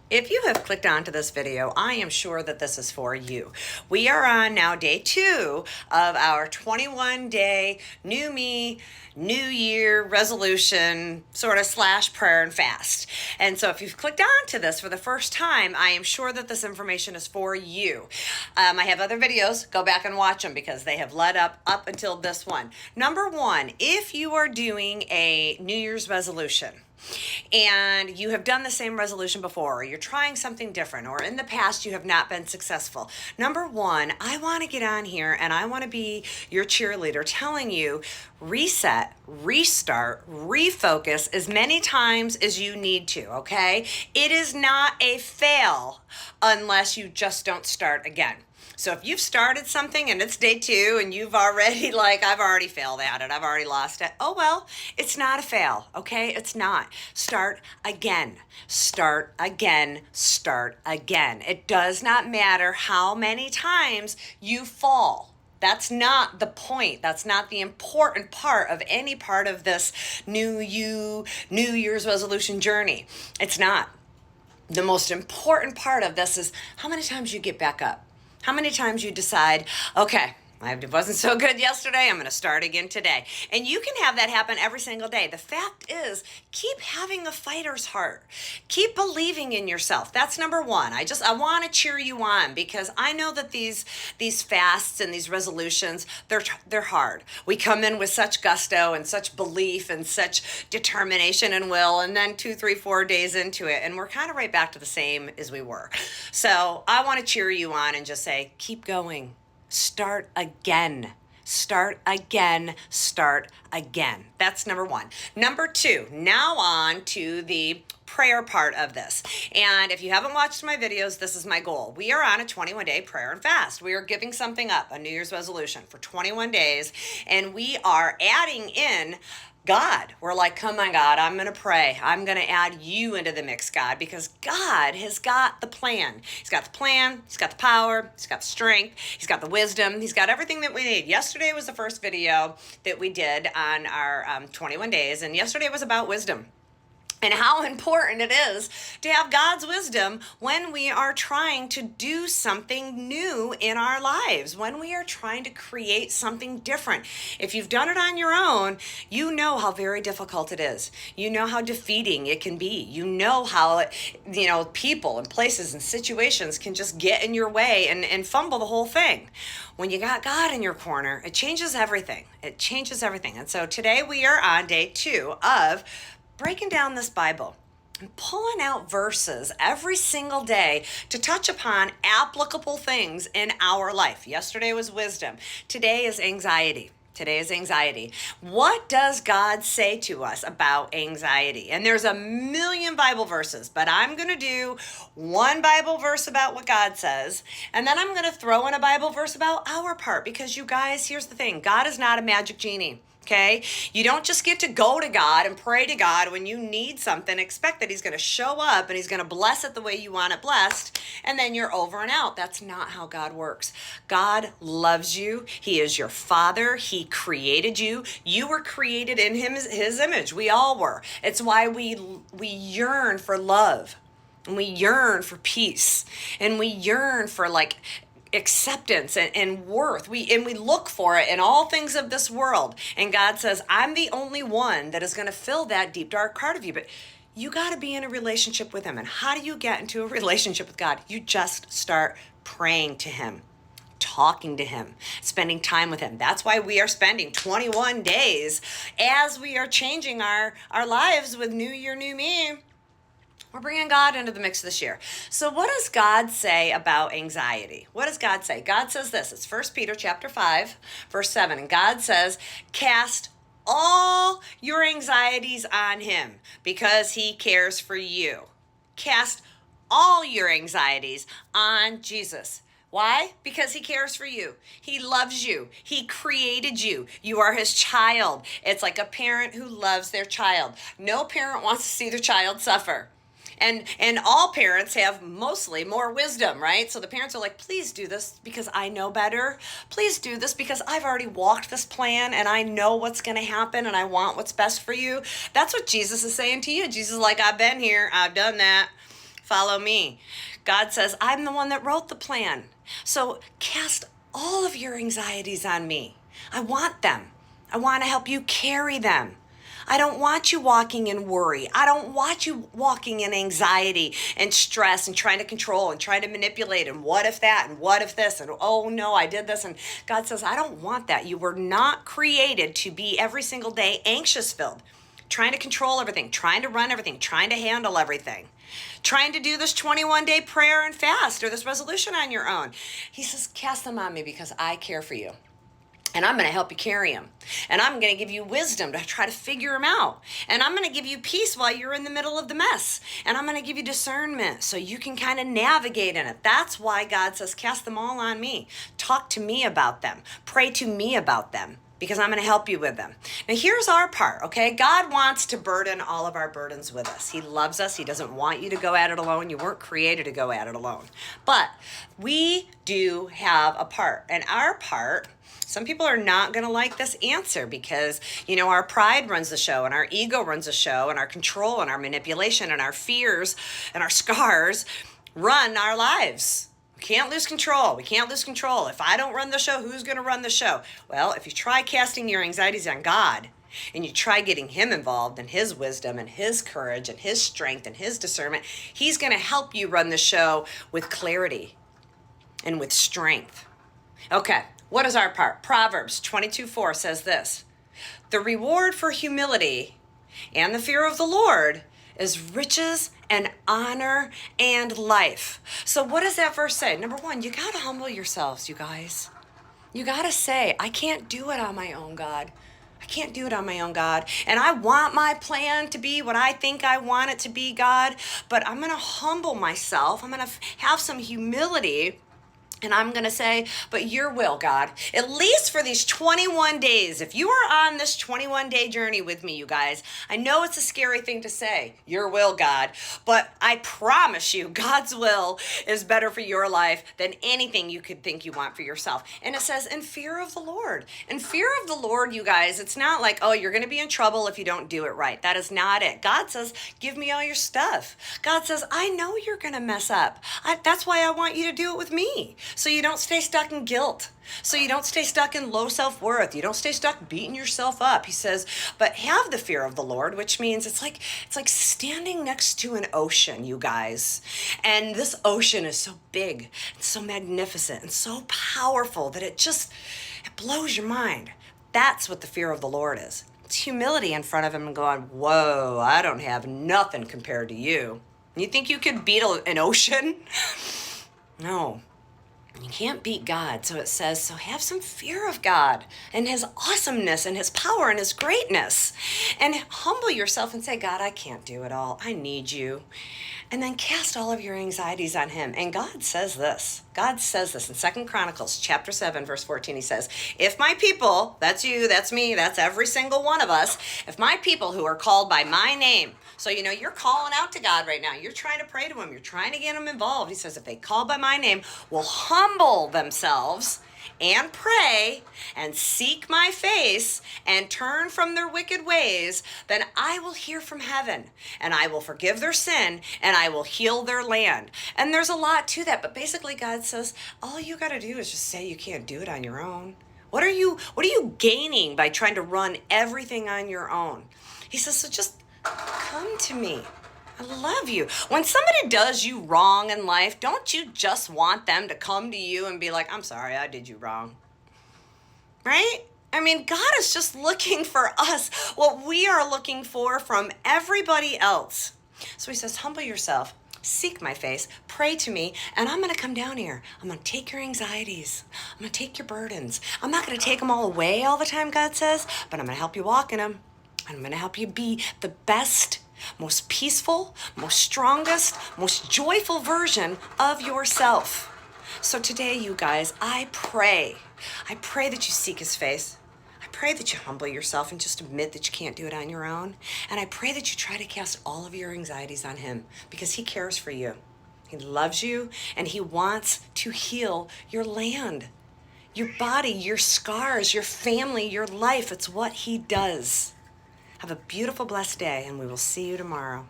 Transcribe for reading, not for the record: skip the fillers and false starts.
If you have clicked onto this video, I am sure that this is for you. We are on now day 2 of our 21-day new me, new year resolution sort of / prayer and fast. And so if you've clicked onto this for the first time, I am sure that this information is for you. I have other videos. Go back and watch them because they have led up until this one. Number 1, if you are doing a New Year's resolution, and you have done the same resolution before, or you're trying something different, or in the past you have not been successful. Number 1, I want to get on here and I want to be your cheerleader telling you reset, restart, refocus as many times as you need to, okay? It is not a fail unless you just don't start again. So if you've started something and it's day 2 and you've already I've already failed at it, I've already lost it. Oh, well, it's not a fail, okay? It's not. Start again, start again, start again. It does not matter how many times you fall. That's not the point. That's not the important part of any part of this New Year's resolution journey. It's not. The most important part of this is how many times you get back up. How many times you decide, okay, I wasn't so good yesterday, I'm going to start again today. And you can have that happen every single day. The fact is, keep having a fighter's heart. Keep believing in yourself. That's number 1. I want to cheer you on because I know that these fasts and these resolutions, they're hard. We come in with such gusto and such belief and such determination and will, and then 2, 3, 4 days into it, and we're kind of right back to the same as we were. So I want to cheer you on and just say, keep going. Start again. Start again. Start again. That's number 1. Number 2, now on to the prayer part of this. And if you haven't watched my videos, this is my goal. We are on a 21-day prayer and fast. We are giving something up, a New Year's resolution for 21 days, and we are adding in God. We're like, come on, God, I'm going to pray. I'm going to add you into the mix, God, because God has got the plan. He's got the plan. He's got the power. He's got the strength. He's got the wisdom. He's got everything that we need. Yesterday was the first video that we did on our 21 days, and yesterday was about wisdom. And how important it is to have God's wisdom when we are trying to do something new in our lives, when we are trying to create something different. If you've done it on your own, you know how very difficult it is. You know how defeating it can be. You know how, people and places and situations can just get in your way and fumble the whole thing. When you got God in your corner, it changes everything. It changes everything. And so today we are on day 2 of breaking down this Bible and pulling out verses every single day to touch upon applicable things in our life. Yesterday was wisdom. Today is anxiety. Today is anxiety. What does God say to us about anxiety? And there's a million Bible verses, but I'm going to do one Bible verse about what God says, and then I'm going to throw in a Bible verse about our part, because you guys, here's the thing. God is not a magic genie. Okay? You don't just get to go to God and pray to God when you need something, expect that he's going to show up and he's going to bless it the way you want it blessed, and then you're over and out. That's not how God works. God loves you. He is your Father. He created you. You were created in his image. We all were. It's why we yearn for love, and we yearn for peace, and we yearn for acceptance and worth. We look for it in all things of this world. And God says, I'm the only one that is going to fill that deep, dark part of you. But you got to be in a relationship with him. And how do you get into a relationship with God? You just start praying to him, talking to him, spending time with him. That's why we are spending 21 days as we are changing our lives with New Year, New Me. We're bringing God into the mix this year. So what does God say about anxiety? What does God say? God says this. It's 1 Peter chapter 5, verse 7. And God says, cast all your anxieties on him because he cares for you. Cast all your anxieties on Jesus. Why? Because he cares for you. He loves you. He created you. You are his child. It's like a parent who loves their child. No parent wants to see their child suffer. And all parents have mostly more wisdom, right? So the parents are like, please do this because I know better. Please do this because I've already walked this plan and I know what's going to happen and I want what's best for you. That's what Jesus is saying to you. Jesus is like, I've been here. I've done that. follow me. God says, I'm the one that wrote the plan. So cast all of your anxieties on me. I want them. I want to help you carry them. I don't want you walking in worry. I don't want you walking in anxiety and stress and trying to control and trying to manipulate and what if that and what if this and oh no, I did this. And God says, I don't want that. You were not created to be every single day anxious filled, trying to control everything, trying to run everything, trying to handle everything, trying to do this 21-day prayer and fast or this resolution on your own. He says, cast them on me because I care for you. And I'm going to help you carry them. And I'm going to give you wisdom to try to figure them out. And I'm going to give you peace while you're in the middle of the mess. And I'm going to give you discernment so you can kind of navigate in it. That's why God says, cast them all on me. Talk to me about them. Pray to me about them because I'm going to help you with them. Now, here's our part, okay? God wants to burden all of our burdens with us. He loves us. He doesn't want you to go at it alone. You weren't created to go at it alone. But we do have a part. And our part, some people are not going to like this answer because, our pride runs the show and our ego runs the show and our control and our manipulation and our fears and our scars run our lives. We can't lose control. We can't lose control. If I don't run the show, who's going to run the show? Well, if you try casting your anxieties on God and you try getting him involved in his wisdom and his courage and his strength and his discernment, he's going to help you run the show with clarity and with strength. Okay. What is our part? Proverbs 22:4 says this, the reward for humility and the fear of the Lord is riches and honor and life. So what does that verse say? Number one, you got to humble yourselves, you guys. You got to say, I can't do it on my own, God. I can't do it on my own, God. And I want my plan to be what I think I want it to be, God. But I'm going to humble myself. I'm going to have some humility. And I'm going to say, but your will, God, at least for these 21 days, if you are on this 21-day journey with me, you guys, I know it's a scary thing to say, your will, God, but I promise you, God's will is better for your life than anything you could think you want for yourself. And it says, in fear of the Lord. In fear of the Lord, you guys, it's not like, oh, you're going to be in trouble if you don't do it right. That is not it. God says, give me all your stuff. God says, I know you're going to mess up. That's why I want you to do it with me. So you don't stay stuck in guilt. So you don't stay stuck in low self-worth. You don't stay stuck beating yourself up. He says, but have the fear of the Lord, which means it's like standing next to an ocean, you guys. And this ocean is so big, and so magnificent, and so powerful that it blows your mind. That's what the fear of the Lord is. It's humility in front of him and going, whoa, I don't have nothing compared to you. You think you could beat an ocean? No. You can't beat God. So it says, so have some fear of God and his awesomeness and his power and his greatness. And humble yourself and say, God, I can't do it all. I need you. And then cast all of your anxieties on him. And God says this. God says this in 2 Chronicles chapter 7, verse 14. He says, if my people, that's you, that's me, that's every single one of us, if my people who are called by my name, so, you're calling out to God right now. You're trying to pray to him. You're trying to get him involved. He says, if they call by my name, will humble themselves and pray and seek my face and turn from their wicked ways, then I will hear from heaven and I will forgive their sin and I will heal their land. And there's a lot to that. But basically God says, all you got to do is just say you can't do it on your own. What are you gaining by trying to run everything on your own? He says, so just come to me. I love you. When somebody does you wrong in life, don't you just want them to come to you and be like, I'm sorry, I did you wrong? Right? I mean, God is just looking for us, what we are looking for from everybody else. So he says, humble yourself, seek my face, pray to me, and I'm going to come down here. I'm going to take your anxieties. I'm going to take your burdens. I'm not going to take them all away all the time, God says, but I'm going to help you walk in them. I'm going to help you be the best, most peaceful, most strongest, most joyful version of yourself. So today, you guys, I pray that you seek his face. I pray that you humble yourself and just admit that you can't do it on your own. And I pray that you try to cast all of your anxieties on him because he cares for you. He loves you and he wants to heal your land, your body, your scars, your family, your life. It's what he does. Have a beautiful, blessed day, and we will see you tomorrow.